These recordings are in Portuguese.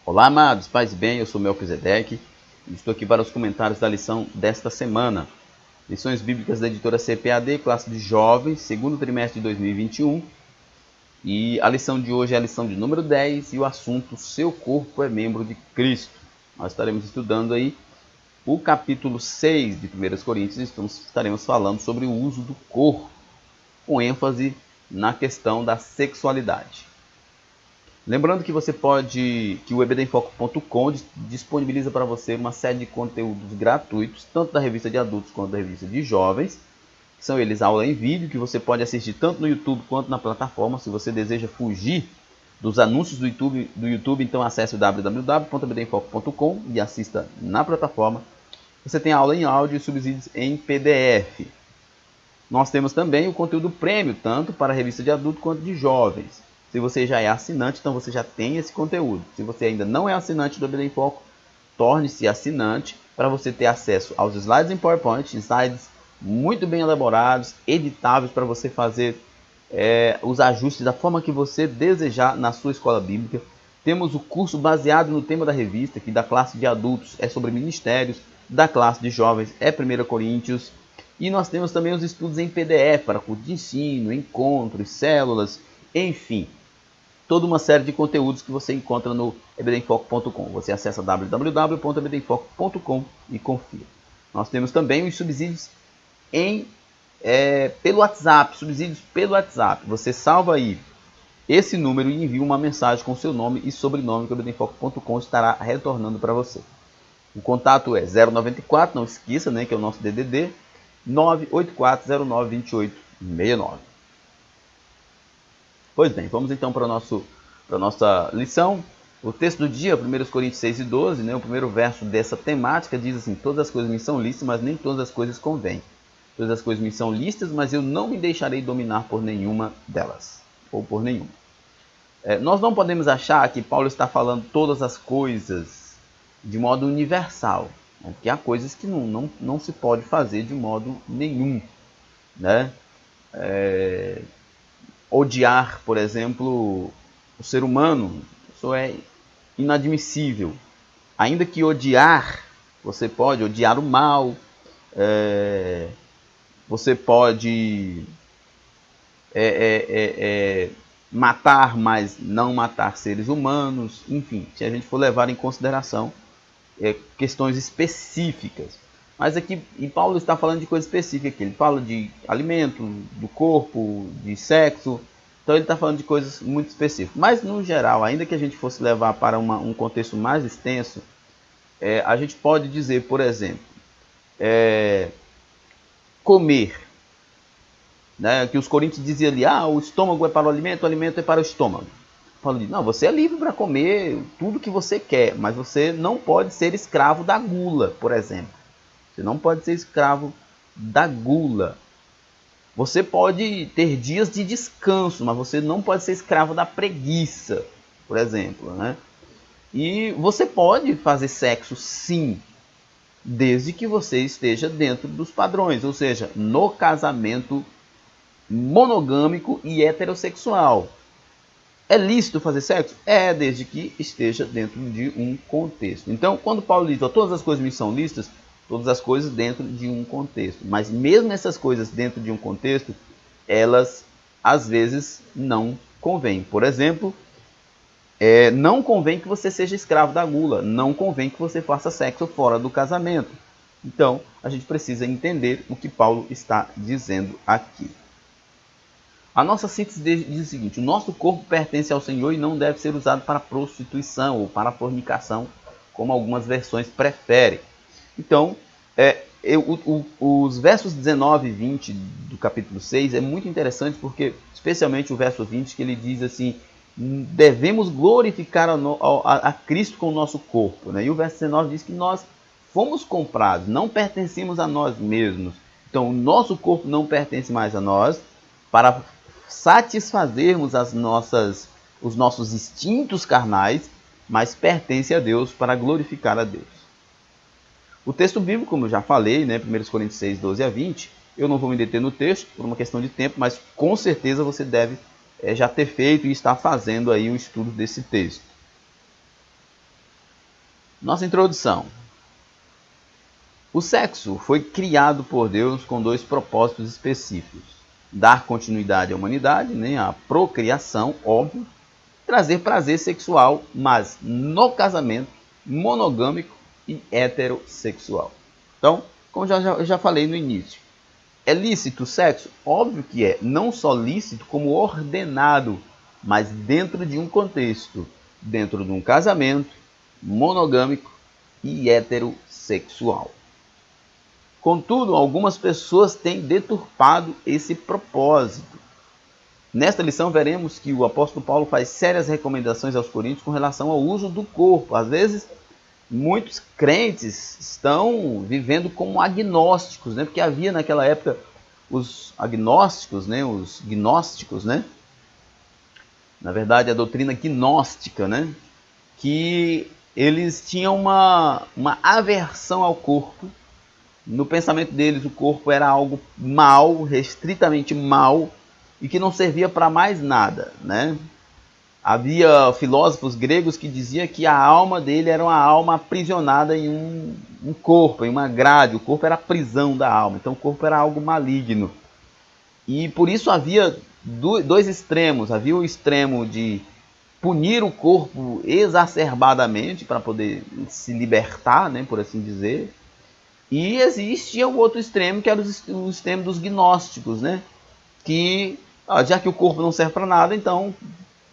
Olá, amados, paz e bem, eu sou Melquisedeque e estou aqui para os comentários da lição desta semana. Lições bíblicas da editora CPAD, classe de jovens, segundo trimestre de 2021. E a lição de hoje é a lição de número 10 e o assunto Seu corpo é membro de Cristo. Nós estaremos estudando aí o capítulo 6 de 1 Coríntios e estaremos falando sobre o uso do corpo, com ênfase na questão da sexualidade. Lembrando que o ebdenfoco.com disponibiliza para você uma série de conteúdos gratuitos, tanto da revista de adultos quanto da revista de jovens. São eles aula em vídeo, que você pode assistir tanto no YouTube quanto na plataforma. Se você deseja fugir dos anúncios do YouTube, então acesse o www.ebdenfoco.com e assista na plataforma. Você tem aula em áudio e subsídios em PDF. Nós temos também o conteúdo premium, tanto para a revista de adulto quanto de jovens. Se você já é assinante, então você já tem esse conteúdo. Se você ainda não é assinante do EBD em Foco, torne-se assinante para você ter acesso aos slides em PowerPoint, slides muito bem elaborados, editáveis para você fazer os ajustes da forma que você desejar na sua escola bíblica. Temos o curso baseado no tema da revista, que da classe de adultos é sobre ministérios, da classe de jovens é 1 Coríntios. E nós temos também os estudos em PDF para curso de ensino, encontros, células, enfim. Toda uma série de conteúdos que você encontra no ebdenfoco.com. Você acessa www.ebdenfoco.com e confira. Nós temos também os subsídios pelo WhatsApp. Subsídios pelo WhatsApp. Você salva aí esse número e envia uma mensagem com seu nome e sobrenome que o ebdenfoco.com estará retornando para você. O contato é 094, não esqueça, né, que é o nosso DDD, 984092869. Pois bem, vamos então para a nossa lição. O texto do dia, 1 Coríntios 6 e 12, né, o primeiro verso dessa temática diz assim: todas as coisas me são lícitas, mas nem todas as coisas convêm. Todas as coisas me são lícitas, mas eu não me deixarei dominar por nenhuma delas, ou por nenhuma. Nós não podemos achar que Paulo está falando todas as coisas de modo universal, né, porque há coisas que não se pode fazer de modo nenhum, né? Odiar, por exemplo, o ser humano, isso é inadmissível. Ainda que odiar, você pode odiar o mal, você pode matar, mas não matar seres humanos, enfim, se a gente for levar em consideração questões específicas. Mas aqui, e Paulo está falando de coisa específica aqui. Ele fala de alimento, do corpo, de sexo. Então ele está falando de coisas muito específicas. Mas no geral, ainda que a gente fosse levar para um contexto mais extenso, a gente pode dizer, por exemplo, comer. Né? Que os coríntios diziam ali, o estômago é para o alimento é para o estômago. Paulo diz, não, você é livre para comer tudo que você quer, mas você não pode ser escravo da gula, por exemplo. Você não pode ser escravo da gula. Você pode ter dias de descanso, mas você não pode ser escravo da preguiça, por exemplo, né? E você pode fazer sexo, sim, desde que você esteja dentro dos padrões, ou seja, no casamento monogâmico e heterossexual. É lícito fazer sexo? É, desde que esteja dentro de um contexto. Então, quando Paulo diz, todas as coisas me são lícitas, todas as coisas dentro de um contexto. Mas mesmo essas coisas dentro de um contexto, elas às vezes não convêm. Por exemplo, não convém que você seja escravo da gula, não convém que você faça sexo fora do casamento. Então, a gente precisa entender o que Paulo está dizendo aqui. A nossa síntese diz o seguinte: o nosso corpo pertence ao Senhor e não deve ser usado para prostituição ou para fornicação, como algumas versões preferem. Então, os versos 19 e 20 do capítulo 6 é muito interessante, porque, especialmente o verso 20, que ele diz assim: devemos glorificar a Cristo com o nosso corpo. Né? E o verso 19 diz que nós fomos comprados, não pertencemos a nós mesmos. Então, o nosso corpo não pertence mais a nós, para satisfazermos os nossos instintos carnais, mas pertence a Deus para glorificar a Deus. O texto bíblico, como eu já falei, né, 1 Coríntios 6, 12 a 20, eu não vou me deter no texto por uma questão de tempo, mas com certeza você deve já ter feito e estar fazendo aí o estudo desse texto. Nossa introdução. O sexo foi criado por Deus com dois propósitos específicos: dar continuidade à humanidade, né, à procriação, óbvio, trazer prazer sexual, mas no casamento monogâmico e heterossexual. Então, como eu já falei no início, é lícito o sexo? Óbvio que é. Não só lícito, como ordenado, mas dentro de um contexto, dentro de um casamento monogâmico e heterossexual. Contudo, algumas pessoas têm deturpado esse propósito. Nesta lição veremos que o apóstolo Paulo faz sérias recomendações aos coríntios com relação ao uso do corpo. Às vezes, muitos crentes estão vivendo como agnósticos, né? Porque havia naquela época os agnósticos, né? Os gnósticos, né? Na verdade, a doutrina gnóstica, né? Que eles tinham uma aversão ao corpo. No pensamento deles, o corpo era algo mal, restritamente mal, e que não servia para mais nada, né? Havia filósofos gregos que diziam que a alma dele era uma alma aprisionada em um corpo, em uma grade. O corpo era a prisão da alma, então o corpo era algo maligno. E por isso havia dois extremos. Havia o extremo de punir o corpo exacerbadamente para poder se libertar, né, por assim dizer. E existia o outro extremo, que era o extremo dos gnósticos, né? Que, já que o corpo não serve para nada, então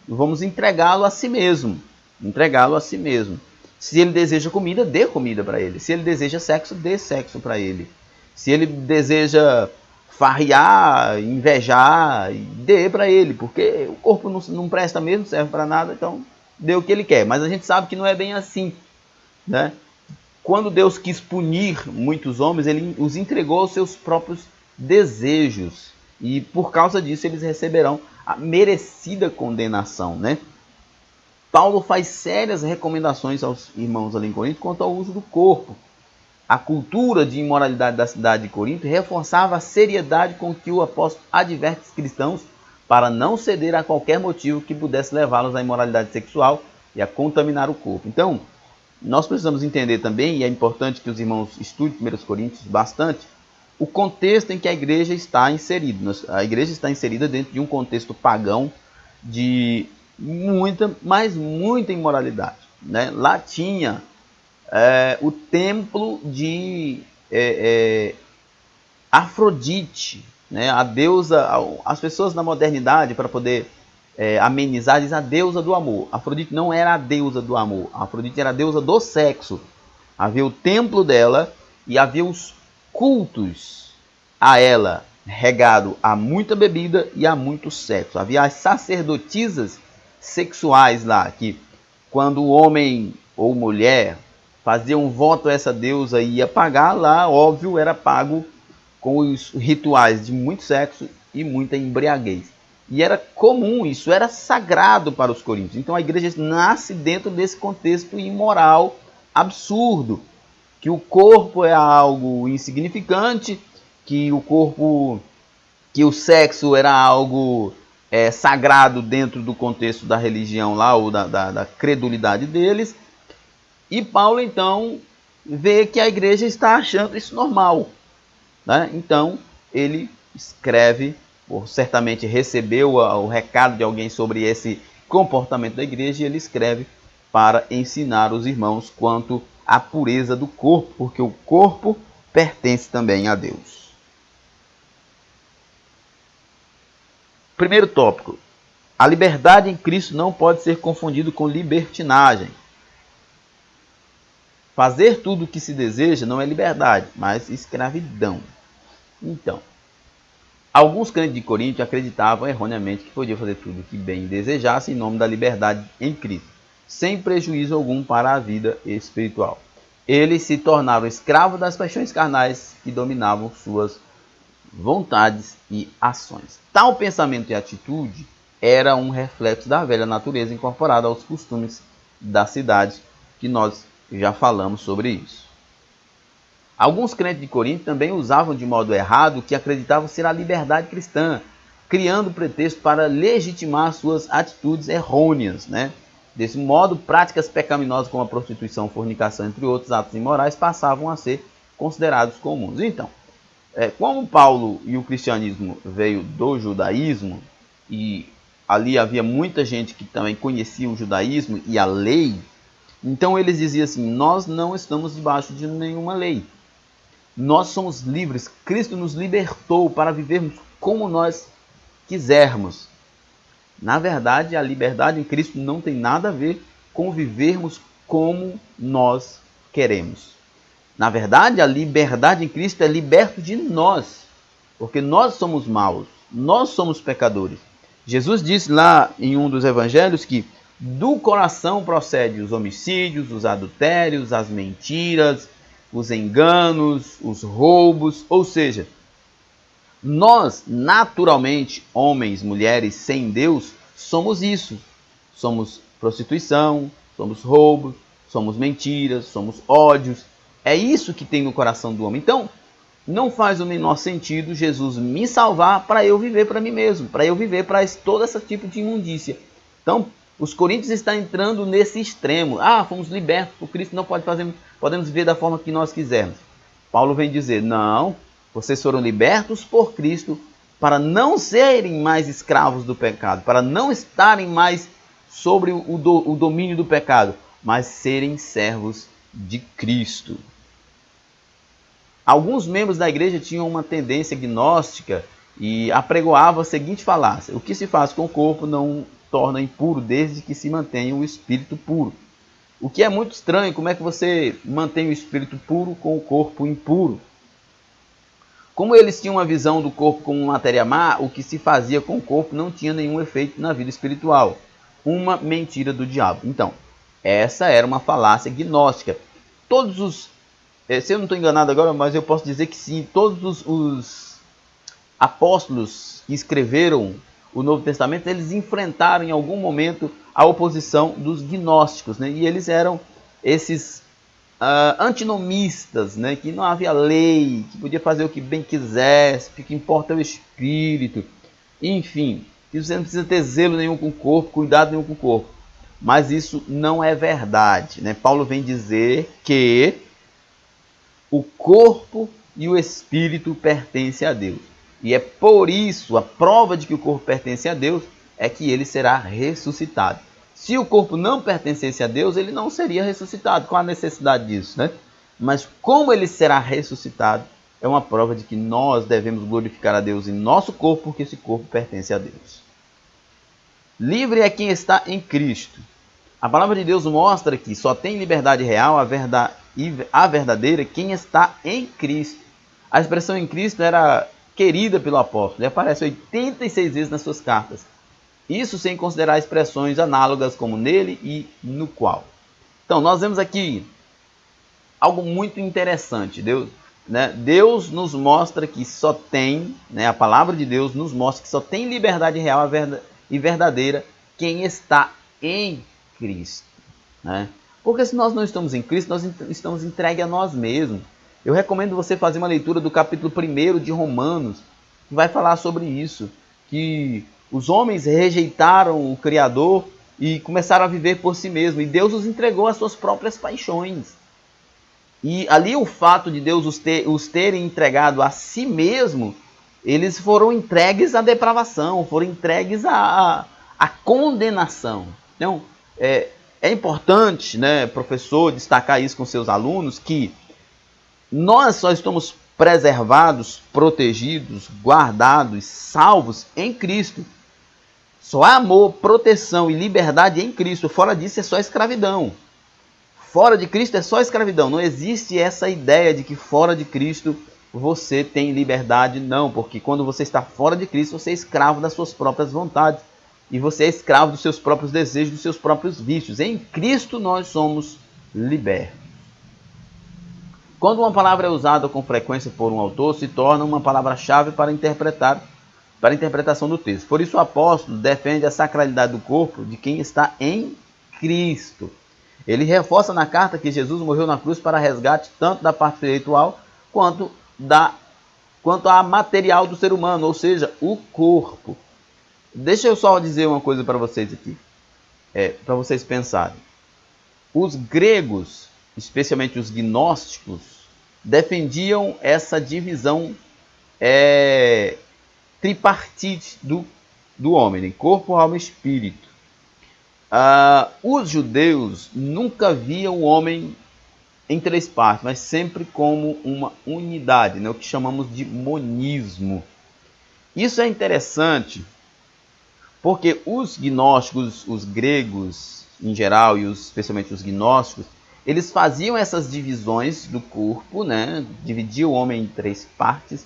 vamos entregá-lo a si mesmo. Entregá-lo a si mesmo. Se ele deseja comida, dê comida para ele. Se ele deseja sexo, dê sexo para ele. Se ele deseja farrear, invejar, dê para ele. Porque o corpo não presta mesmo, não serve para nada, então dê o que ele quer. Mas a gente sabe que não é bem assim, né? Quando Deus quis punir muitos homens, ele os entregou aos seus próprios desejos. E por causa disso eles receberão a merecida condenação, né? Paulo faz sérias recomendações aos irmãos ali em Corinto quanto ao uso do corpo. A cultura de imoralidade da cidade de Corinto reforçava a seriedade com que o apóstolo adverte os cristãos para não ceder a qualquer motivo que pudesse levá-los à imoralidade sexual e a contaminar o corpo. Então, nós precisamos entender também, e é importante que os irmãos estudem 1 Coríntios bastante, o contexto em que a igreja está inserida. A igreja está inserida dentro de um contexto pagão de muita, mas muita imoralidade, né? Lá tinha o templo de Afrodite, né? A deusa. As pessoas na modernidade, para poder amenizar, diz a deusa do amor. Afrodite não era a deusa do amor, a Afrodite era a deusa do sexo. Havia o templo dela e havia os cultos a ela, regado a muita bebida e a muito sexo. Havia as sacerdotisas sexuais lá, que quando o homem ou mulher fazia um voto a essa deusa e ia pagar lá, óbvio, era pago com os rituais de muito sexo e muita embriaguez. E era comum, isso era sagrado para os coríntios. Então a igreja nasce dentro desse contexto imoral absurdo, que o corpo é algo insignificante, que o sexo era algo sagrado dentro do contexto da religião lá, ou da credulidade deles. E Paulo então vê que a igreja está achando isso normal, né? Então ele escreve, certamente recebeu o recado de alguém sobre esse comportamento da igreja, e ele escreve para ensinar os irmãos quanto à pureza do corpo, porque o corpo pertence também a Deus. Primeiro tópico: a liberdade em Cristo não pode ser confundido com libertinagem. Fazer tudo o que se deseja não é liberdade, mas escravidão. Então, alguns crentes de Corinto acreditavam erroneamente que podia fazer tudo o que bem desejasse em nome da liberdade em Cristo, sem prejuízo algum para a vida espiritual. Eles se tornaram escravos das paixões carnais que dominavam suas vontades e ações. Tal pensamento e atitude era um reflexo da velha natureza incorporada aos costumes da cidade, que nós já falamos sobre isso. Alguns crentes de Corinto também usavam de modo errado o que acreditavam ser a liberdade cristã, criando pretexto para legitimar suas atitudes errôneas, né? Desse modo, práticas pecaminosas como a prostituição, fornicação, entre outros atos imorais, passavam a ser considerados comuns. Então, como Paulo e o cristianismo veio do judaísmo, e ali havia muita gente que também conhecia o judaísmo e a lei, então eles diziam assim: nós não estamos debaixo de nenhuma lei. Nós somos livres. Cristo nos libertou para vivermos como nós quisermos. Na verdade, a liberdade em Cristo não tem nada a ver com vivermos como nós queremos. Na verdade, a liberdade em Cristo é liberto de nós, porque nós somos maus, nós somos pecadores. Jesus disse lá em um dos evangelhos que do coração procedem os homicídios, os adultérios, as mentiras, os enganos, os roubos, ou seja, nós, naturalmente, homens, mulheres sem Deus, somos isso. Somos prostituição, somos roubos, somos mentiras, somos ódios. É isso que tem no coração do homem. Então, não faz o menor sentido Jesus me salvar para eu viver para mim mesmo, para eu viver para todo esse tipo de imundícia. Então, os coríntios estão entrando nesse extremo. Fomos libertos por Cristo, não podemos viver da forma que nós quisermos. Paulo vem dizer, não, vocês foram libertos por Cristo para não serem mais escravos do pecado, para não estarem mais sobre o domínio do pecado, mas serem servos de Cristo. Alguns membros da igreja tinham uma tendência gnóstica e apregoavam a seguinte falácia: o que se faz com o corpo não torna impuro desde que se mantenha o espírito puro. O que é muito estranho, como é que você mantém o espírito puro com o corpo impuro? Como eles tinham uma visão do corpo como matéria má, o que se fazia com o corpo não tinha nenhum efeito na vida espiritual. Uma mentira do diabo. Então, essa era uma falácia gnóstica. Todos os... Se eu não estou enganado agora, mas eu posso dizer que sim, todos os apóstolos que escreveram o Novo Testamento, eles enfrentaram em algum momento a oposição dos gnósticos, né? E eles eram esses antinomistas, né? Que não havia lei, que podia fazer o que bem quisesse, que o que importa é o espírito, enfim, que você não precisa ter zelo nenhum com o corpo, cuidado nenhum com o corpo. Mas isso não é verdade, né? Paulo vem dizer que o corpo e o espírito pertencem a Deus. E é por isso, a prova de que o corpo pertence a Deus é que ele será ressuscitado. Se o corpo não pertencesse a Deus, ele não seria ressuscitado. Qual a necessidade disso, né? Mas como ele será ressuscitado, é uma prova de que nós devemos glorificar a Deus em nosso corpo, porque esse corpo pertence a Deus. Livre é quem está em Cristo. A palavra de Deus mostra que só tem liberdade real, a verdadeira, quem está em Cristo. A expressão em Cristo era querida pelo apóstolo, ele aparece 86 vezes nas suas cartas. Isso sem considerar expressões análogas como nele e no qual. Então, nós vemos aqui algo muito interessante. Deus nos mostra que só tem, a palavra de Deus nos mostra que só tem liberdade real e verdadeira quem está em Cristo. Né? Porque se nós não estamos em Cristo, nós estamos entregues a nós mesmos. Eu recomendo você fazer uma leitura do capítulo 1 de Romanos, que vai falar sobre isso, que os homens rejeitaram o Criador e começaram a viver por si mesmos. E Deus os entregou às suas próprias paixões. E ali o fato de Deus os terem entregado a si mesmo, eles foram entregues à depravação, foram entregues à condenação. Então, é importante, professor, destacar isso com seus alunos, que nós só estamos preservados, protegidos, guardados, salvos em Cristo. Só há amor, proteção e liberdade em Cristo. Fora disso é só escravidão. Fora de Cristo é só escravidão. Não existe essa ideia de que fora de Cristo você tem liberdade. Não, porque quando você está fora de Cristo, você é escravo das suas próprias vontades. E você é escravo dos seus próprios desejos, dos seus próprios vícios. Em Cristo nós somos libertos. Quando uma palavra é usada com frequência por um autor, se torna uma palavra-chave para a interpretação do texto. Por isso o apóstolo defende a sacralidade do corpo de quem está em Cristo. Ele reforça na carta que Jesus morreu na cruz para resgate tanto da parte espiritual quanto a material do ser humano, ou seja, o corpo. Deixa eu só dizer uma coisa para vocês aqui. para vocês pensarem. Os gregos, especialmente os gnósticos, defendiam essa divisão tripartite do homem, né? Corpo, alma e espírito. Os judeus nunca viam o homem em três partes, mas sempre como uma unidade, né? O que chamamos de monismo. Isso é interessante porque os gnósticos, os gregos em geral, e especialmente os gnósticos, eles faziam essas divisões do corpo, né? Dividiam o homem em três partes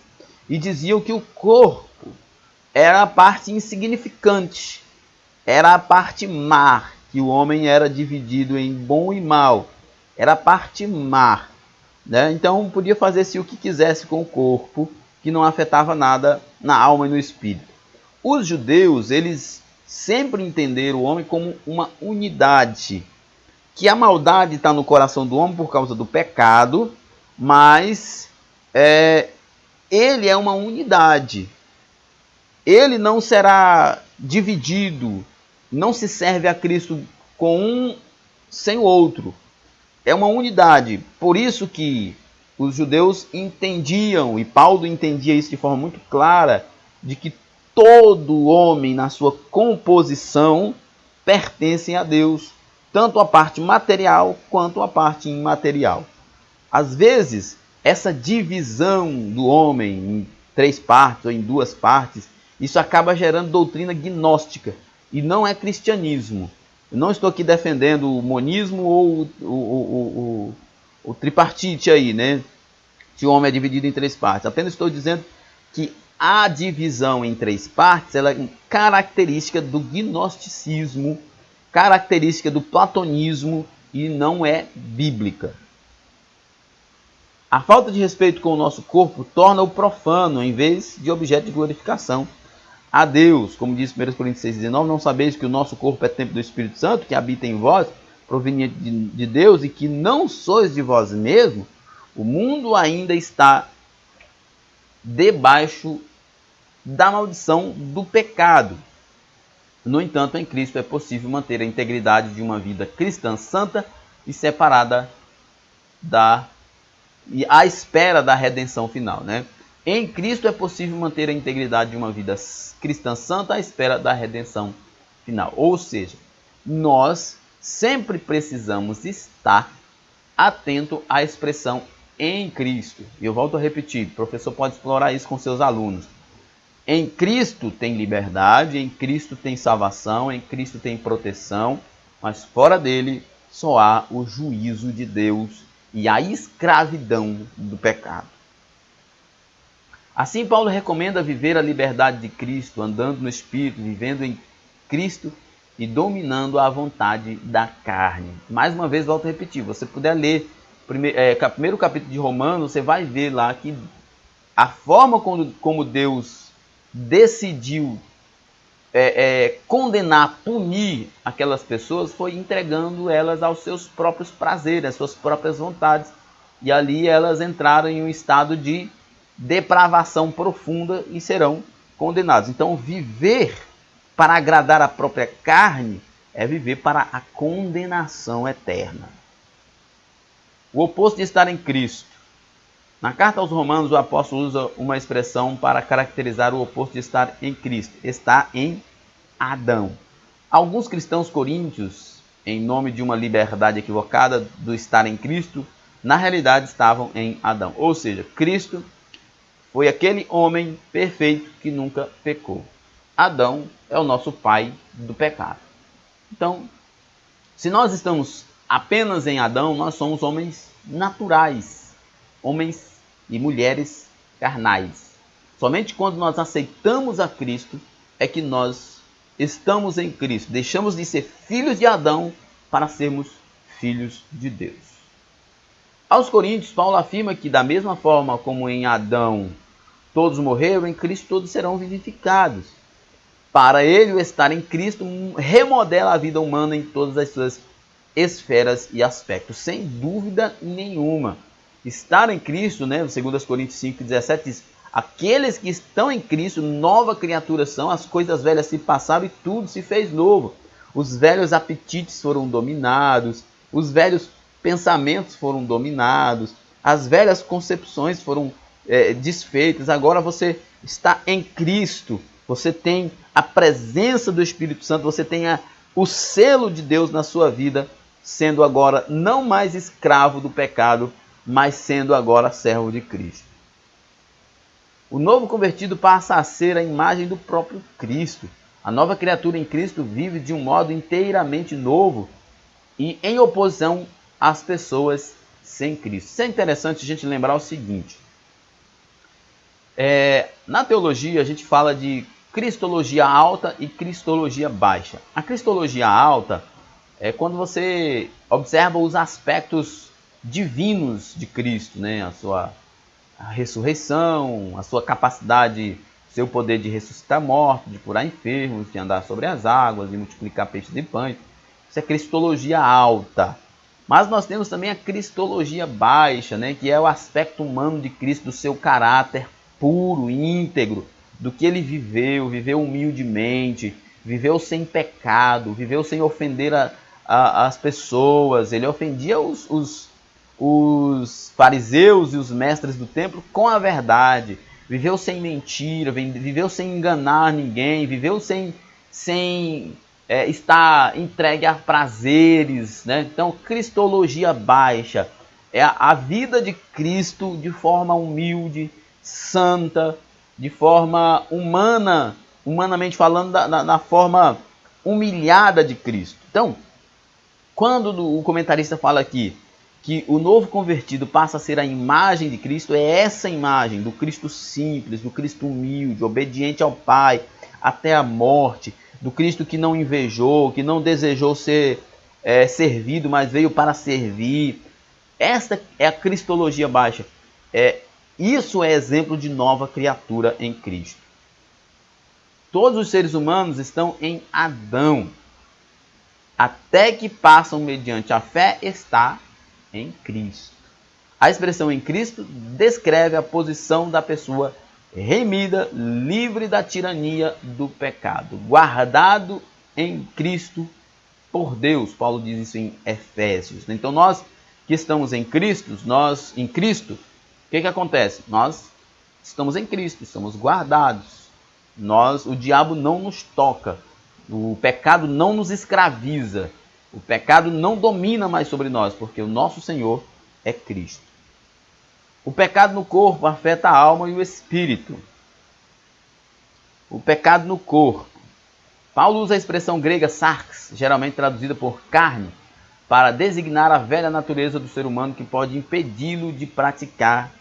e diziam que o corpo era a parte insignificante, era a parte má, que o homem era dividido em bom e mal, era a parte má, né? Então podia fazer-se o que quisesse com o corpo, que não afetava nada na alma e no espírito. Os judeus, eles sempre entenderam o homem como uma unidade, que a maldade está no coração do homem por causa do pecado, mas ele é uma unidade. Ele não será dividido, não se serve a Cristo com um sem o outro. É uma unidade. Por isso que os judeus entendiam, e Paulo entendia isso de forma muito clara, de que todo homem na sua composição pertence a Deus, tanto a parte material quanto a parte imaterial. Às vezes, essa divisão do homem em três partes ou em duas partes, isso acaba gerando doutrina gnóstica, e não é cristianismo. Eu não estou aqui defendendo o monismo ou o tripartite aí, né? Se o homem é dividido em três partes. Apenas estou dizendo que a divisão em três partes ela é característica do gnosticismo, característica do platonismo e não é bíblica. A falta de respeito com o nosso corpo torna-o profano em vez de objeto de glorificação a Deus. Como diz 1 Coríntios 6,19, não sabeis que o nosso corpo é templo do Espírito Santo, que habita em vós, proveniente de Deus, e que não sois de vós mesmos? O mundo ainda está debaixo da maldição do pecado. No entanto, em Cristo é possível manter a integridade de uma vida cristã santa e separada e à espera da redenção final, né? Em Cristo é possível manter a integridade de uma vida cristã santa à espera da redenção final. Ou seja, nós sempre precisamos estar atento à expressão em Cristo. E eu volto a repetir, o professor pode explorar isso com seus alunos. Em Cristo tem liberdade, em Cristo tem salvação, em Cristo tem proteção, mas fora dele só há o juízo de Deus e a escravidão do pecado. Assim, Paulo recomenda viver a liberdade de Cristo, andando no Espírito, vivendo em Cristo e dominando a vontade da carne. Mais uma vez, volto a repetir, você puder ler primeiro capítulo de Romanos, você vai ver lá que a forma como Deus decidiu condenar, punir aquelas pessoas foi entregando elas aos seus próprios prazeres, às suas próprias vontades. E ali elas entraram em um estado de depravação profunda e serão condenados. Então, viver para agradar a própria carne é viver para a condenação eterna. O oposto de estar em Cristo. Na carta aos Romanos, o apóstolo usa uma expressão para caracterizar o oposto de estar em Cristo. Está em Adão. Alguns cristãos coríntios, em nome de uma liberdade equivocada do estar em Cristo, na realidade estavam em Adão. Ou seja, Cristo foi aquele homem perfeito que nunca pecou. Adão é o nosso pai do pecado. Então, se nós estamos apenas em Adão, nós somos homens naturais, homens e mulheres carnais. Somente quando nós aceitamos a Cristo é que nós estamos em Cristo. Deixamos de ser filhos de Adão para sermos filhos de Deus. Aos Coríntios, Paulo afirma que da mesma forma como em Adão todos morreram, em Cristo todos serão vivificados. Para ele, o estar em Cristo remodela a vida humana em todas as suas esferas e aspectos, sem dúvida nenhuma. Estar em Cristo, né, 2 Coríntios 5,17 diz: aqueles que estão em Cristo, nova criatura são, as coisas velhas se passaram e tudo se fez novo. os velhos apetites foram dominados, os velhos pensamentos foram dominados, as velhas concepções foram desfeitas. Agora você está em Cristo, você tem a presença do Espírito Santo, você tem o selo de Deus na sua vida, sendo agora não mais escravo do pecado, mas sendo agora servo de Cristo. O novo convertido passa a ser a imagem do próprio Cristo. A nova criatura em Cristo vive de um modo inteiramente novo e em oposição às pessoas sem Cristo. Isso é interessante a gente lembrar o seguinte. Na teologia a gente fala de cristologia alta e cristologia baixa. A cristologia alta é quando você observa os aspectos divinos de Cristo, né? A ressurreição, a sua capacidade, seu poder de ressuscitar mortos, de curar enfermos, de andar sobre as águas, de multiplicar peixes e pães. Isso é cristologia alta. Mas nós temos também a cristologia baixa, né? Que é o aspecto humano de Cristo, do seu caráter puro, íntegro, do que ele viveu humildemente, viveu sem pecado, viveu sem ofender as pessoas. Ele ofendia os fariseus e os mestres do templo com a verdade, viveu sem mentira, viveu sem enganar ninguém, viveu sem estar entregue a prazeres, né? Então, cristologia baixa é a vida de Cristo de forma humilde, santa, de forma humana, humanamente falando, na forma humilhada de Cristo. Então, quando o comentarista fala aqui que o novo convertido passa a ser a imagem de Cristo, é essa imagem do Cristo simples, do Cristo humilde, obediente ao Pai até a morte, do Cristo que não invejou, que não desejou ser servido, mas veio para servir. Esta é a cristologia baixa. Isso é exemplo de nova criatura em Cristo. Todos os seres humanos estão em Adão. Até que passam mediante a fé está em Cristo. A expressão em Cristo descreve a posição da pessoa remida, livre da tirania do pecado, guardado em Cristo por Deus. Paulo diz isso em Efésios. Então nós que estamos em Cristo, o que acontece? Nós estamos em Cristo, estamos guardados. O diabo não nos toca. O pecado não nos escraviza. O pecado não domina mais sobre nós, porque o nosso Senhor é Cristo. O pecado no corpo afeta a alma e o espírito. O pecado no corpo. Paulo usa a expressão grega sarx, geralmente traduzida por carne, para designar a velha natureza do ser humano que pode impedi-lo de praticar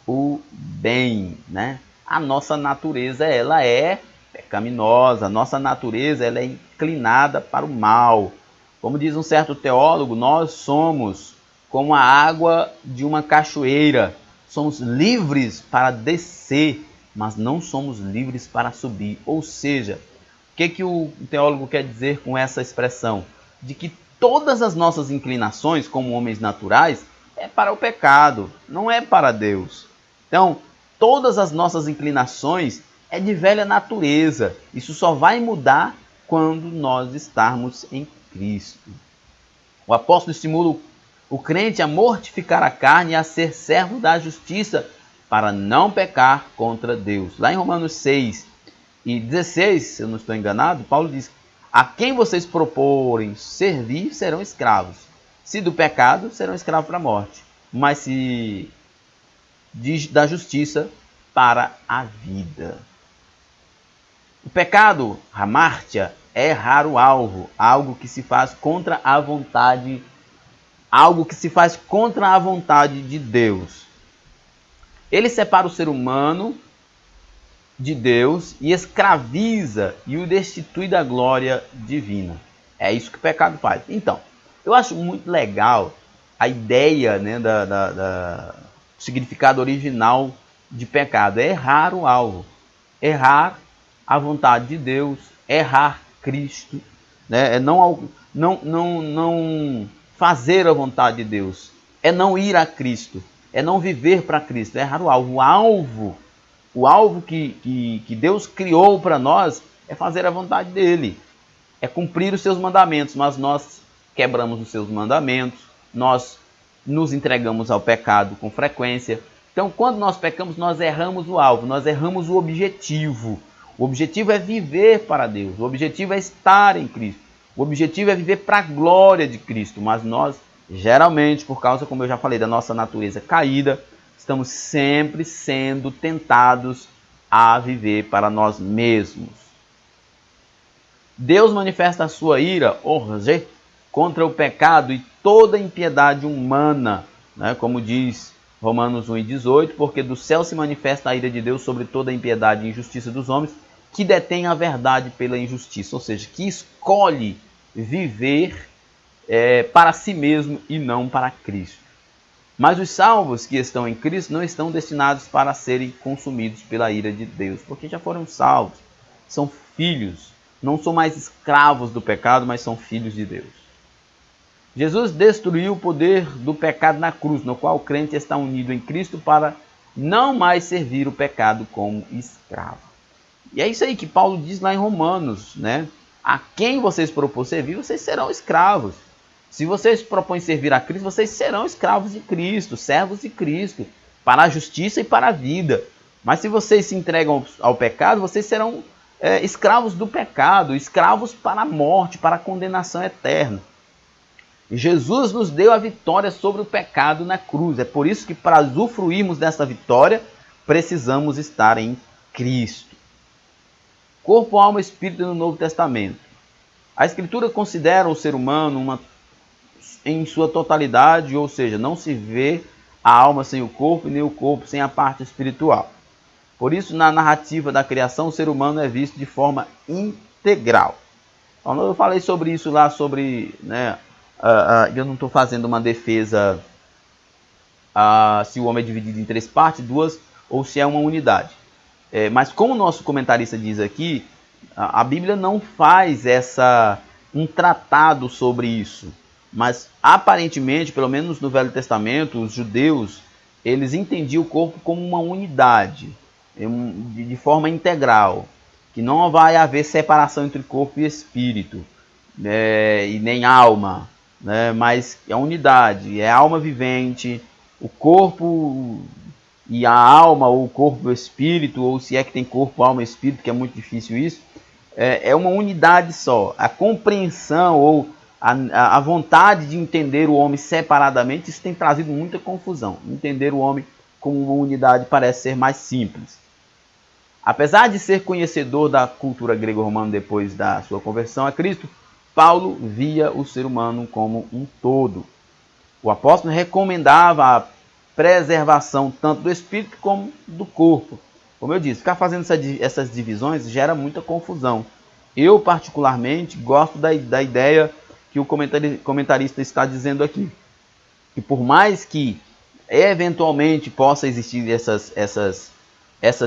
o bem, né? A nossa natureza, ela é pecaminosa, a nossa natureza, ela é inclinada para o mal. Como diz um certo teólogo, nós somos como a água de uma cachoeira. Somos livres para descer, mas não somos livres para subir. Ou seja, o que o teólogo quer dizer com essa expressão? De que todas as nossas inclinações, como homens naturais, é para o pecado, não é para Deus. Então, todas as nossas inclinações é de velha natureza. Isso só vai mudar quando nós estarmos em Cristo. O apóstolo estimula o crente a mortificar a carne e a ser servo da justiça para não pecar contra Deus. Lá em Romanos 6 e 16, se eu não estou enganado, Paulo diz: a quem vocês proporem servir serão escravos. Se do pecado, serão escravos para a morte. Mas se da justiça, para a vida. O pecado, hamartia, é errar o alvo, algo que se faz contra a vontade, de Deus. Ele separa o ser humano de Deus e escraviza e o destitui da glória divina. É isso que o pecado faz. Então, eu acho muito legal a ideia, né, do significado original de pecado. É errar o alvo, errar a vontade de Deus, errar Cristo, né? É não fazer a vontade de Deus, é não ir a Cristo, é não viver para Cristo, é errar o alvo. O alvo que Deus criou para nós é fazer a vontade dele. é cumprir os seus mandamentos, mas nós quebramos os seus mandamentos, nós nos entregamos ao pecado com frequência. Então, quando nós pecamos, nós erramos o alvo, nós erramos o objetivo. O objetivo é viver para Deus, o objetivo é estar em Cristo, o objetivo é viver para a glória de Cristo, mas nós, geralmente, por causa, como eu já falei, da nossa natureza caída, estamos sempre sendo tentados a viver para nós mesmos. Deus manifesta a sua ira, orge, contra o pecado e toda impiedade humana, né? Como diz Romanos 1:18, porque do céu se manifesta a ira de Deus sobre toda a impiedade e injustiça dos homens, que detém a verdade pela injustiça, ou seja, que escolhe viver para si mesmo e não para Cristo. Mas os salvos que estão em Cristo não estão destinados para serem consumidos pela ira de Deus, porque já foram salvos, são filhos, não são mais escravos do pecado, mas são filhos de Deus. Jesus destruiu o poder do pecado na cruz, no qual o crente está unido em Cristo para não mais servir o pecado como escravo. E é isso aí que Paulo diz lá em Romanos, né? A quem vocês propõem servir, vocês serão escravos. Se vocês propõem servir a Cristo, vocês serão escravos de Cristo, servos de Cristo, para a justiça e para a vida. Mas se vocês se entregam ao pecado, vocês serão escravos do pecado, escravos para a morte, para a condenação eterna. Jesus nos deu a vitória sobre o pecado na cruz. É por isso que, para usufruirmos dessa vitória, precisamos estar em Cristo. Corpo, alma e espírito no Novo Testamento. A Escritura considera o ser humano em sua totalidade, ou seja, não se vê a alma sem o corpo e nem o corpo sem a parte espiritual. Por isso, na narrativa da criação, o ser humano é visto de forma integral. Então, eu falei sobre isso lá, eu não estou fazendo uma defesa se o homem é dividido em 3 partes, 2, ou se é uma unidade. Mas como o nosso comentarista diz aqui, a Bíblia não faz um tratado sobre isso. Mas aparentemente, pelo menos no Velho Testamento, os judeus, eles entendiam o corpo como uma unidade, de forma integral, que não vai haver separação entre corpo e espírito, e nem alma, né? Mas é unidade, é alma vivente, o corpo e a alma, ou o corpo e o espírito, ou se é que tem corpo, alma e espírito, que é muito difícil isso, é uma unidade só. A compreensão ou a vontade de entender o homem separadamente, isso tem trazido muita confusão. Entender o homem como uma unidade parece ser mais simples. Apesar de ser conhecedor da cultura grego-romana depois da sua conversão a Cristo, Paulo via o ser humano como um todo. O apóstolo recomendava a preservação tanto do espírito como do corpo. Como eu disse, ficar fazendo essas divisões gera muita confusão. Eu, particularmente, gosto da ideia que o comentarista está dizendo aqui. Que por mais que eventualmente possa existir essas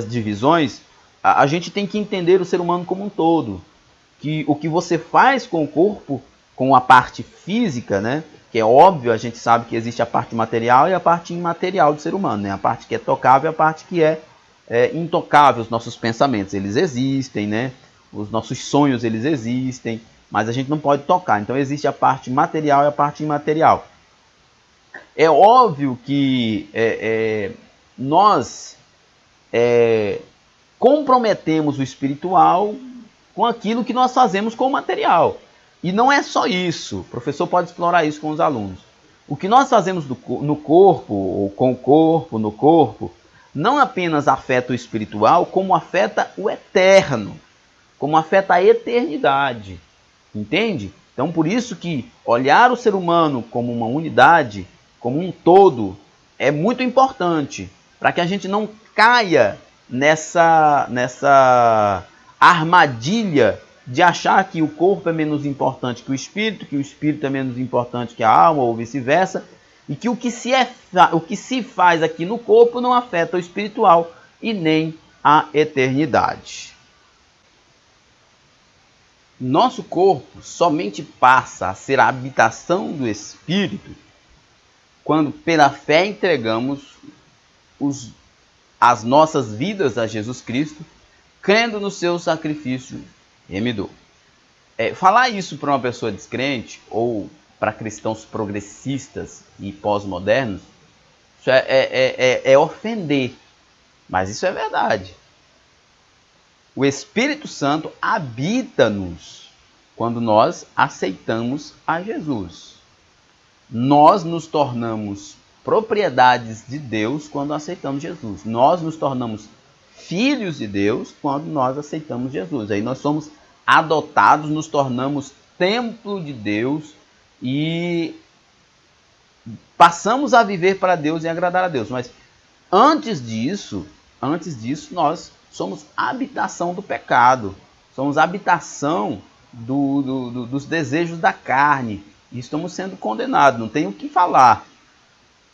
divisões, a gente tem que entender o ser humano como um todo. Que o que você faz com o corpo, com a parte física, né? Que é óbvio, a gente sabe que existe a parte material e a parte imaterial do ser humano, né? A parte que é tocável e a parte que é intocável. Os nossos pensamentos, eles existem, né? Os nossos sonhos, eles existem, mas a gente não pode tocar. Então existe a parte material e a parte imaterial. É óbvio que nós comprometemos o espiritual com aquilo que nós fazemos com o material. E não é só isso. O professor pode explorar isso com os alunos. O que nós fazemos no corpo, ou com o corpo, no corpo, não apenas afeta o espiritual, como afeta o eterno, como afeta a eternidade. Entende? Então, por isso que olhar o ser humano como uma unidade, como um todo, é muito importante, para que a gente não caia nessa armadilha de achar que o corpo é menos importante que o espírito é menos importante que a alma, ou vice-versa, e que o que se faz aqui no corpo não afeta o espiritual e nem a eternidade. Nosso corpo somente passa a ser a habitação do Espírito quando, pela fé, entregamos as nossas vidas a Jesus Cristo, crendo no seu sacrifício remidor. falar isso para uma pessoa descrente ou para cristãos progressistas e pós-modernos, isso é ofender, mas isso é verdade. O Espírito Santo habita-nos quando nós aceitamos a Jesus. Nós nos tornamos propriedades de Deus quando aceitamos Jesus. Nós nos tornamos filhos de Deus quando nós aceitamos Jesus. Aí nós somos adotados, nos tornamos templo de Deus e passamos a viver para Deus e agradar a Deus. Mas antes disso, nós somos habitação do pecado. Somos habitação dos desejos da carne. E estamos sendo condenados, não tem o que falar.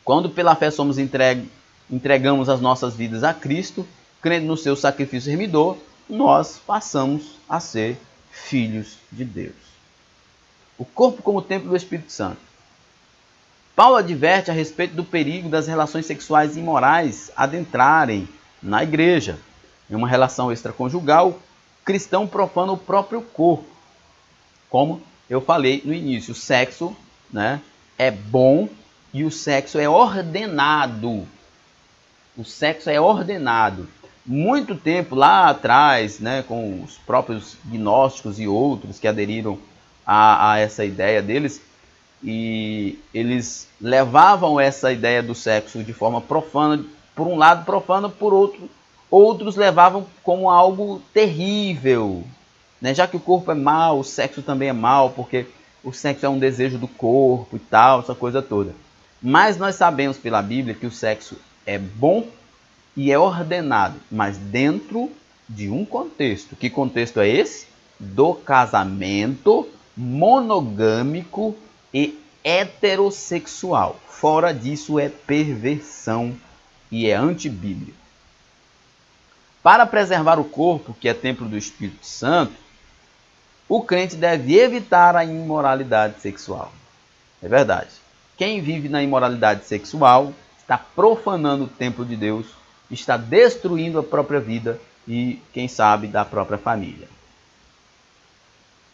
Quando pela fé somos entregamos as nossas vidas a Cristo, crendo no seu sacrifício remidor, nós passamos a ser filhos de Deus. O corpo como templo do Espírito Santo. Paulo adverte a respeito do perigo das relações sexuais imorais adentrarem na igreja. Em uma relação extraconjugal, o cristão profana o próprio corpo. Como eu falei no início, o sexo, né, é bom e o sexo é ordenado. O sexo é ordenado. Muito tempo lá atrás, né, com os próprios gnósticos e outros que aderiram a essa ideia deles, e eles levavam essa ideia do sexo de forma profana, por um lado profana, por outro, outros levavam como algo terrível, né? Já que o corpo é mau, o sexo também é mau, porque o sexo é um desejo do corpo e tal, essa coisa toda. Mas nós sabemos pela Bíblia que o sexo é bom e é ordenado, mas dentro de um contexto. Que contexto é esse? Do casamento monogâmico e heterossexual. Fora disso é perversão e é antibíblico. Para preservar o corpo, que é templo do Espírito Santo, o crente deve evitar a imoralidade sexual. É verdade. Quem vive na imoralidade sexual está profanando o templo de Deus, está destruindo a própria vida e, quem sabe, da própria família.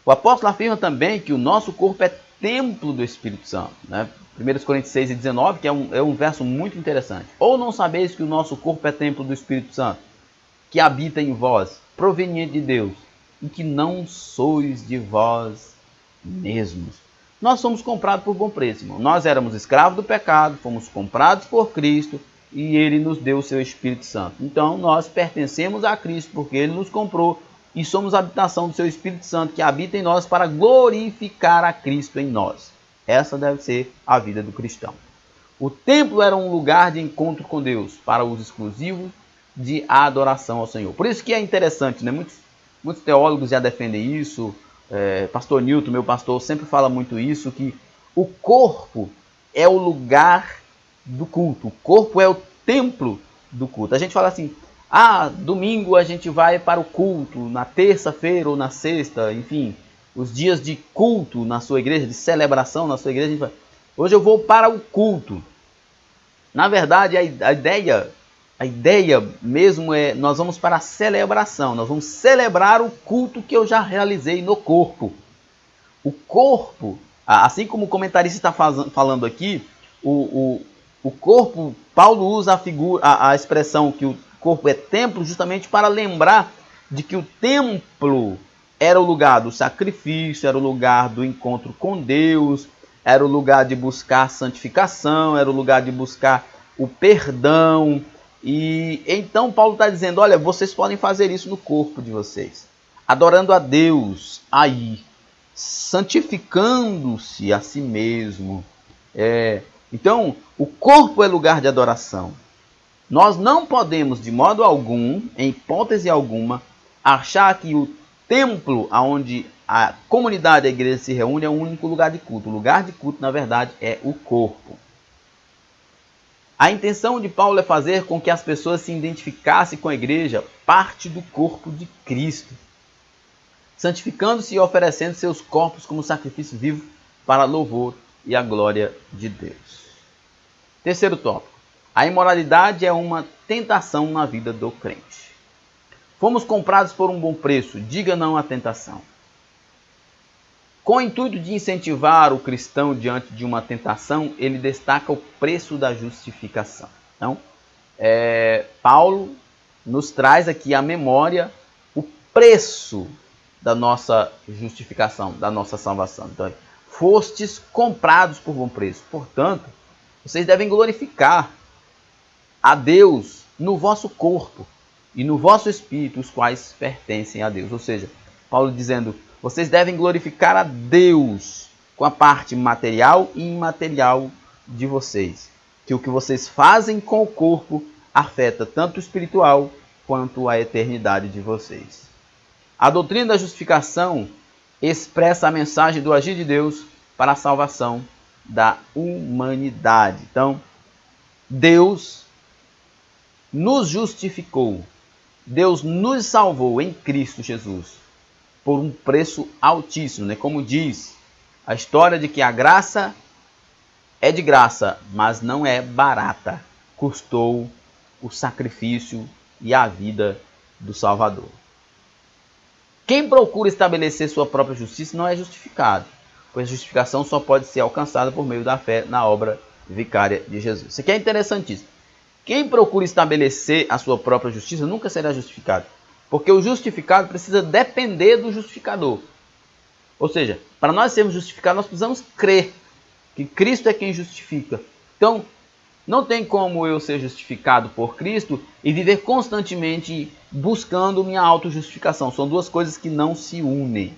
O apóstolo afirma também que o nosso corpo é templo do Espírito Santo, né? 1 Coríntios 6:19, que é um verso muito interessante. Ou não sabeis que o nosso corpo é templo do Espírito Santo, que habita em vós, proveniente de Deus, e que não sois de vós mesmos. Nós somos comprados por bom preço, irmão. Nós éramos escravos do pecado, fomos comprados por Cristo e Ele nos deu o seu Espírito Santo. Então nós pertencemos a Cristo porque Ele nos comprou e somos habitação do seu Espírito Santo que habita em nós para glorificar a Cristo em nós. Essa deve ser a vida do cristão. O templo era um lugar de encontro com Deus para uso exclusivo de adoração ao Senhor. Por isso que é interessante, né? Muitos teólogos já defendem isso. Pastor Newton, meu pastor, sempre fala muito isso, que o corpo é o lugar do culto. O corpo é o templo do culto. A gente fala assim, domingo a gente vai para o culto, na terça-feira ou na sexta, enfim, os dias de culto na sua igreja, de celebração na sua igreja, a gente fala, hoje eu vou para o culto. Na verdade, a ideia mesmo é, nós vamos para a celebração, nós vamos celebrar o culto que eu já realizei no corpo. O corpo, assim como o comentarista está falando aqui, o corpo, Paulo usa a expressão que o corpo é templo justamente para lembrar de que o templo era o lugar do sacrifício, era o lugar do encontro com Deus, era o lugar de buscar santificação, era o lugar de buscar o perdão. E então Paulo está dizendo, olha, vocês podem fazer isso no corpo de vocês, adorando a Deus aí, santificando-se a si mesmo. Então, o corpo é lugar de adoração. Nós não podemos, de modo algum, em hipótese alguma, achar que o templo onde a comunidade, a igreja se reúne é o único lugar de culto. O lugar de culto, na verdade, é o corpo. A intenção de Paulo é fazer com que as pessoas se identificassem com a igreja, parte do corpo de Cristo, santificando-se e oferecendo seus corpos como sacrifício vivo para louvor e a glória de Deus. Terceiro tópico. A imoralidade é uma tentação na vida do crente. Fomos comprados por um bom preço. Diga não à tentação. Com o intuito de incentivar o cristão diante de uma tentação, ele destaca o preço da justificação. Então, Paulo nos traz aqui à memória o preço da nossa justificação, da nossa salvação. Então, fostes comprados por bom preço. Portanto, vocês devem glorificar a Deus no vosso corpo e no vosso espírito, os quais pertencem a Deus. Ou seja, Paulo dizendo, vocês devem glorificar a Deus com a parte material e imaterial de vocês. Que o que vocês fazem com o corpo afeta tanto o espiritual quanto a eternidade de vocês. A doutrina da justificação expressa a mensagem do agir de Deus para a salvação da humanidade. Então, Deus nos justificou, Deus nos salvou em Cristo Jesus por um preço altíssimo, né? Como diz a história de que a graça é de graça, mas não é barata. Custou o sacrifício e a vida do Salvador. Quem procura estabelecer sua própria justiça não é justificado, pois a justificação só pode ser alcançada por meio da fé na obra vicária de Jesus. Isso aqui é interessantíssimo. Quem procura estabelecer a sua própria justiça nunca será justificado, porque o justificado precisa depender do justificador. Ou seja, para nós sermos justificados, nós precisamos crer que Cristo é quem justifica. Então, não tem como eu ser justificado por Cristo e viver constantemente buscando minha autojustificação. São duas coisas que não se unem.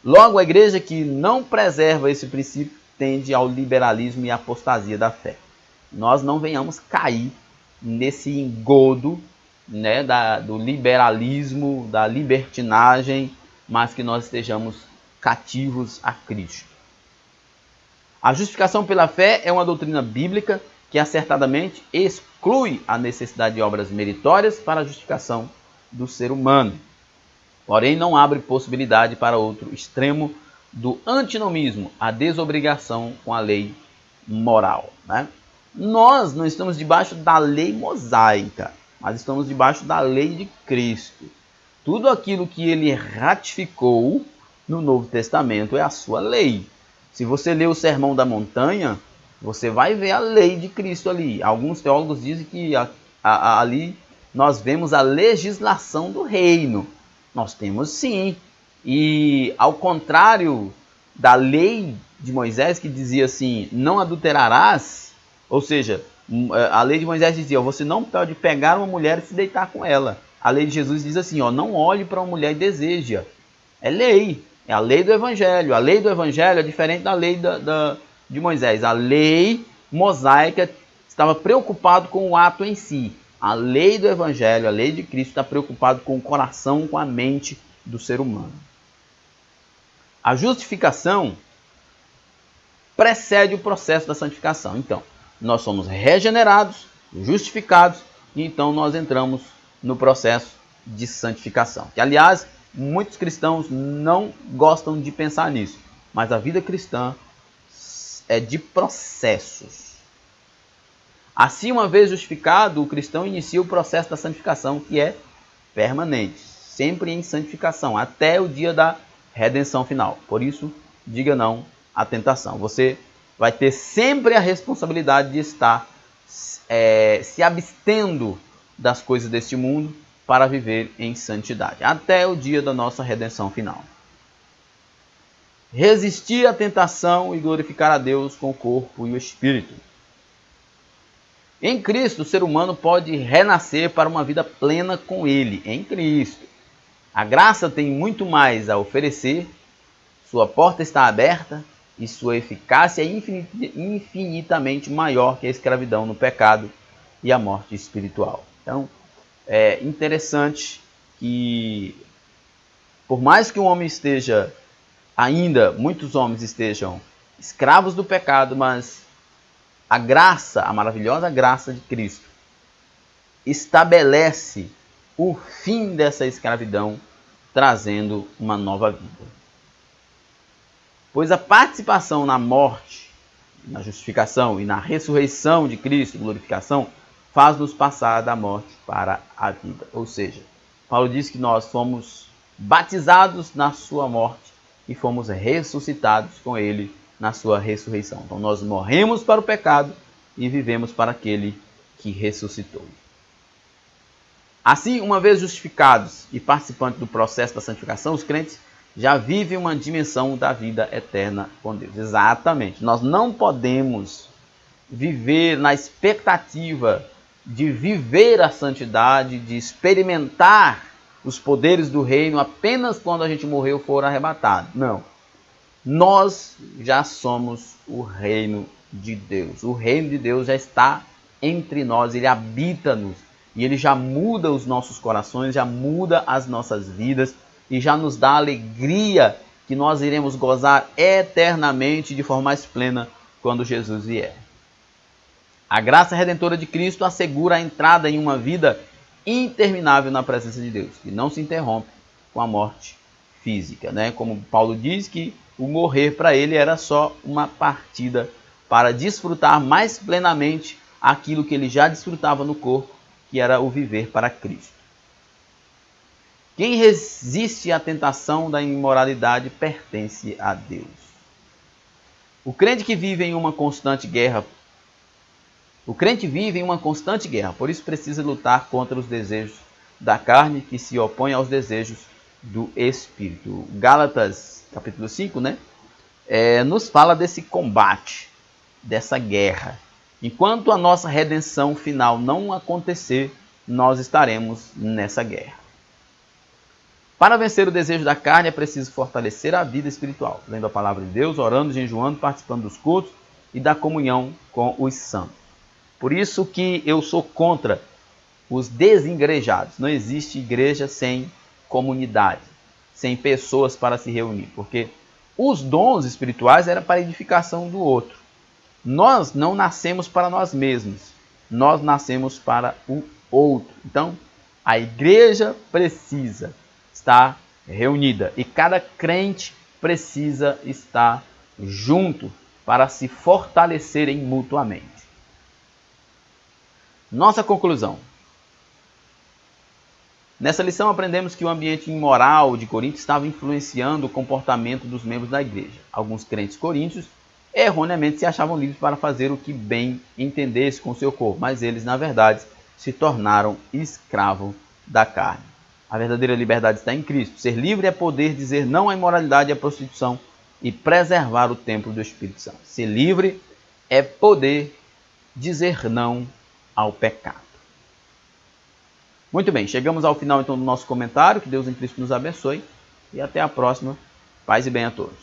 Logo, a igreja que não preserva esse princípio tende ao liberalismo e à apostasia da fé. Nós não venhamos cair nesse engodo, né, do liberalismo, da libertinagem, mas que nós estejamos cativos a Cristo. A justificação pela fé é uma doutrina bíblica que acertadamente exclui a necessidade de obras meritórias para a justificação do ser humano. Porém, não abre possibilidade para outro extremo do antinomismo, a desobrigação com a lei moral, né? Nós não estamos debaixo da lei mosaica, mas estamos debaixo da lei de Cristo. Tudo aquilo que ele ratificou no Novo Testamento é a sua lei. Se você ler o Sermão da Montanha, você vai ver a lei de Cristo ali. Alguns teólogos dizem que ali nós vemos a legislação do reino. Nós temos sim. E ao contrário da lei de Moisés, que dizia assim, não adulterarás, ou seja, a lei de Moisés dizia, você não pode pegar uma mulher e se deitar com ela. A lei de Jesus diz assim, não olhe para uma mulher e deseja. É lei. É a lei do Evangelho. A lei do Evangelho é diferente da lei de Moisés. A lei mosaica estava preocupada com o ato em si. A lei do Evangelho, a lei de Cristo, está preocupada com o coração, com a mente do ser humano. A justificação precede o processo da santificação. Então, nós somos regenerados, justificados, e então nós entramos no processo de santificação. Que, aliás, muitos cristãos não gostam de pensar nisso, mas a vida cristã é de processos. Assim, uma vez justificado, o cristão inicia o processo da santificação, que é permanente, sempre em santificação, até o dia da redenção final. Por isso, diga não à tentação. Você vai ter sempre a responsabilidade de estar se abstendo das coisas deste mundo para viver em santidade, até o dia da nossa redenção final. Resistir à tentação e glorificar a Deus com o corpo e o espírito. Em Cristo, o ser humano pode renascer para uma vida plena com Ele, em Cristo. A graça tem muito mais a oferecer, sua porta está aberta e sua eficácia é infinitamente maior que a escravidão no pecado e a morte espiritual. Então, é interessante que, por mais que um homem esteja, ainda muitos homens estejam escravos do pecado, mas a graça, a maravilhosa graça de Cristo, estabelece o fim dessa escravidão, trazendo uma nova vida. Pois a participação na morte, na justificação e na ressurreição de Cristo, glorificação, faz-nos passar da morte para a vida. Ou seja, Paulo diz que nós fomos batizados na sua morte e fomos ressuscitados com ele na sua ressurreição. Então nós morremos para o pecado e vivemos para aquele que ressuscitou. Assim, uma vez justificados e participantes do processo da santificação, os crentes já vivem uma dimensão da vida eterna com Deus. Exatamente. Nós não podemos viver na expectativa de viver a santidade, de experimentar os poderes do reino apenas quando a gente morrer ou for arrebatado. Não. Nós já somos o reino de Deus. O reino de Deus já está entre nós, ele habita-nos. E ele já muda os nossos corações, já muda as nossas vidas e já nos dá a alegria que nós iremos gozar eternamente de forma mais plena quando Jesus vier. A graça redentora de Cristo assegura a entrada em uma vida interminável na presença de Deus, que não se interrompe com a morte física, né? Como Paulo diz que o morrer para ele era só uma partida para desfrutar mais plenamente aquilo que ele já desfrutava no corpo, que era o viver para Cristo. Quem resiste à tentação da imoralidade pertence a Deus. O crente vive em uma constante guerra, por isso precisa lutar contra os desejos da carne que se opõem aos desejos do Espírito. Gálatas, capítulo 5, nos fala desse combate, dessa guerra. Enquanto a nossa redenção final não acontecer, nós estaremos nessa guerra. Para vencer o desejo da carne, é preciso fortalecer a vida espiritual, lendo a palavra de Deus, orando, jejuando, participando dos cultos e da comunhão com os santos. Por isso que eu sou contra os desengrejados. Não existe igreja sem comunidade, sem pessoas para se reunir, porque os dons espirituais eram para a edificação do outro. Nós não nascemos para nós mesmos, nós nascemos para o outro. Então, a igreja precisa estar reunida e cada crente precisa estar junto para se fortalecerem mutuamente. Nossa conclusão. Nessa lição aprendemos que o ambiente imoral de Corinto estava influenciando o comportamento dos membros da igreja. Alguns crentes coríntios erroneamente se achavam livres para fazer o que bem entendesse com seu corpo, mas eles, na verdade, se tornaram escravos da carne. A verdadeira liberdade está em Cristo. Ser livre é poder dizer não à imoralidade e à prostituição e preservar o templo do Espírito Santo. Ser livre é poder dizer não ao pecado. Muito bem, chegamos ao final então do nosso comentário. Que Deus em Cristo nos abençoe e até a próxima. Paz e bem a todos.